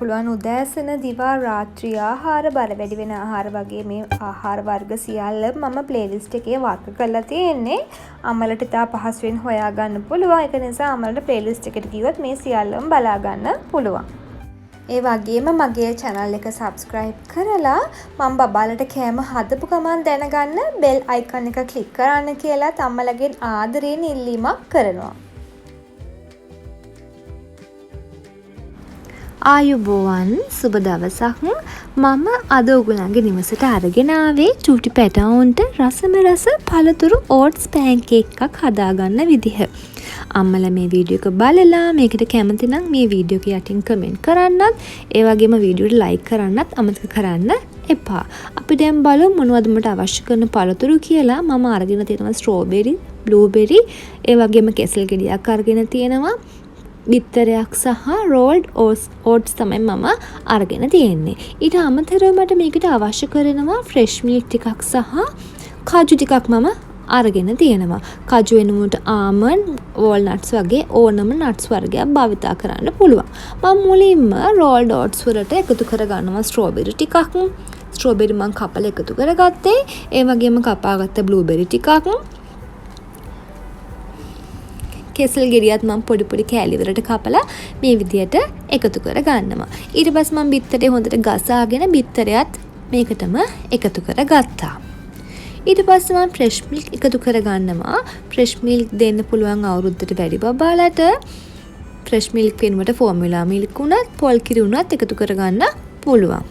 පුළුවන් උදෑසන දිවා රාත්‍රී ආහාර බර වැඩි වෙන ආහාර වගේ මේ ආහාර වර්ග සියල්ල මම ප්ලේලිස්ට් එකේ වර්ග කරලා තියෙන්නේ. අම්මලට ඉතා පහසුවෙන් හොයාගන්න පුළුවන්. ඒක නිසා අම්මලට ප්ලේලිස්ට් එකට ගියොත් මේ සියල්ලම බලා ගන්න පුළුවන්. ඒ වගේම මගේ channel එක subscribe කරලා මම බබාලට කෑම හදපු ගමන් දැනගන්න bell icon එක click කරන්න කියලා අම්මලගෙන් ආදරයෙන් ඉල්ලීමක් කරනවා. ආයුබෝවන් සුබ දවසක්. මම අද ඔයගොල්ලන්ගේ නිවසට අරගෙන ආවේ චූටි පැටවුන්ට රසම රස පළතුරු ඕට්ස් පැන්කේක් එකක් හදාගන්න විදිහ. අම්මලා මේ වීඩියෝ එක බලලා මේකට කැමති නම් මේ වීඩියෝ එක යටින් කමෙන්ට් කරන්නත් ඒ වගේම වීඩියෝට ලයික් කරන්නත් අමතක කරන්න එපා. අපි දැන් බලමු මොනවද මට අවශ්‍ය කරන පළතුරු කියලා. මම අරගෙන තියෙනවා ස්ට්‍රෝබෙරි, බ්ලූබෙරි, ඒ වගේම කෙසල් ගෙඩියක් අරගෙන තියෙනවා. බිත්තරයක් සහ රෝල්ඩ් ඕට්ස් තමයි මම අරගෙන තියෙන්නේ. ඊට අමතරව මට මේකට අවශ්‍ය කරනවා ෆ්‍රෙෂ් මිල්ක් ටිකක් සහ කජු ටිකක් මම අරගෙන තියෙනවා. කජු වෙනුවට ආමන්ඩ්, වෝල්නට්ස් වගේ ඕනම නට්ස් වර්ගයක් භාවිතා කරන්න පුළුවන්. මම මුලින්ම රෝල්ඩ් ඕට්ස් වලට එකතු කරගන්නවා ස්ට්‍රෝබෙරි ටිකක්. ස්ට්‍රෝබෙරි මම කපලා එකතු කරගත්තේ. ඒ වගේම කපාගත්ත බ්ලූබෙරි ටිකක්. කෙසල් ගෙඩියත් මම පොඩි පොඩි කෑලි වලට කපලා මේ විදියට එකතු කර ගන්නවා. ඊට පස්සේ මම බිත්තරේ හොඳට ගසාගෙන බිත්තරයත් මේකටම එකතු කර ගත්තා. ඊට පස්සේ මම ෆ්‍රෙෂ් මිල්ක් එකතු කර ගන්නවා. ෆ්‍රෙෂ් මිල්ක් දෙන්න පුළුවන් අවුරුද්දට වැඩි බබාලට. ෆ්‍රෙෂ් මිල්ක් වෙනුවට ෆෝමියුලා මිල්ක් උනත් පොල් කිරි උනත් එකතු කර ගන්න පුළුවන්.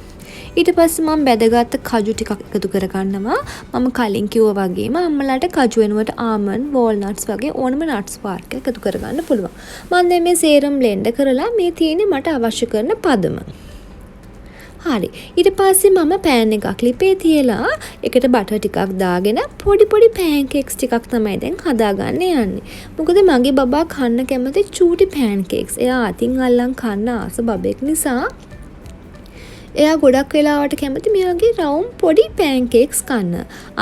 ඊට පස්සේ මම බැදගත්ත කජු ටිකක් එකතු කර ගන්නවා. මම කලින් කිව්වා වගේම අම්මලාට කජු වෙනුවට ආමන්ඩ්, වෝල්නට්ස් වගේ ඕනම නට්ස් පාර්ක් එකතු කර ගන්න පුළුවන්. මම දැන් මේ සේරම බ්ලෙන්ඩ් කරලා මේ තියෙන්නේ මට අවශ්‍ය කරන පදම. හරි. ඊට පස්සේ මම පෑන් එකක් ලිපේ තියලා ඒකට බටර් ටිකක් දාගෙන පොඩි පොඩි පැන්කේක්ස් ටිකක් තමයි දැන් හදාගන්න යන්නේ. මොකද මගේ බබා කන්න කැමති චූටි පැන්කේක්ස්. එයා අතින් අල්ලන් කන්න ආස බබෙක් නිසා එයා ගොඩක් වෙලාවට කැමති මේ වගේ රවුම් පොඩි පැන්කේක්ස් කන්න.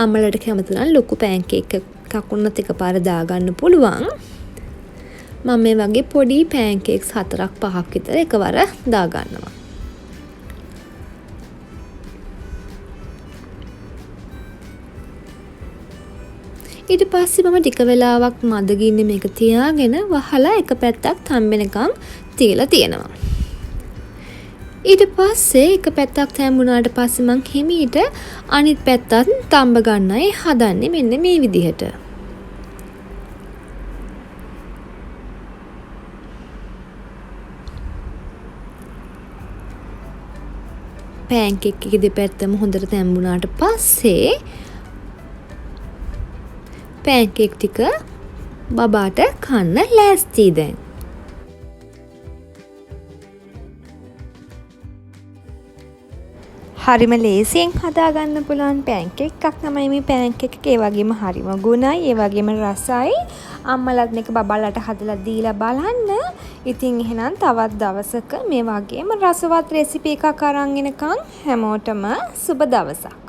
අම්මලට කැමති නම් ලොකු පැන්කේක් එකක් වුණත් එකපාර දාගන්න පුළුවන්. මම මේ වගේ පොඩි පැන්කේක්ස් 4-5ක් විතර එකවර දාගන්නවා. ඊට පස්සේ මම ටික වෙලාවක් මද ගින්නේ මේක තියාගෙන වහලා එක පැත්තක් තම්බෙනකම් තියලා තියෙනවා. ඊට පස්සේ එක පැත්තක් තැම්බුණාට පස්සේ මං හිමීට අනිත් පැත්තත් තම්බ ගන්නයි හදන්නේ මෙන්න මේ විදිහට. පැන්කේක් එකේ දෙපැත්තම හොඳට තැම්බුණාට පස්සේ පැන්කේක් ටික බබාට කන්න ලෑස්ති දැන්. හරිම ලේසියෙන් හදාගන්න පුළුවන් පැන්කේක් එකක් තමයි මේ පැන්කේක් එක. ඒ වගේම හරිම ගුණයි, ඒ වගේම රසයි. අම්මලාත් මේක බබාලට හදලා දීලා බලන්න. ඉතින් එහෙනම් තවත් දවසක මේ වගේම රසවත් රෙසිපි එකක් අරන් එනකන් හැමෝටම සුබ දවසක්.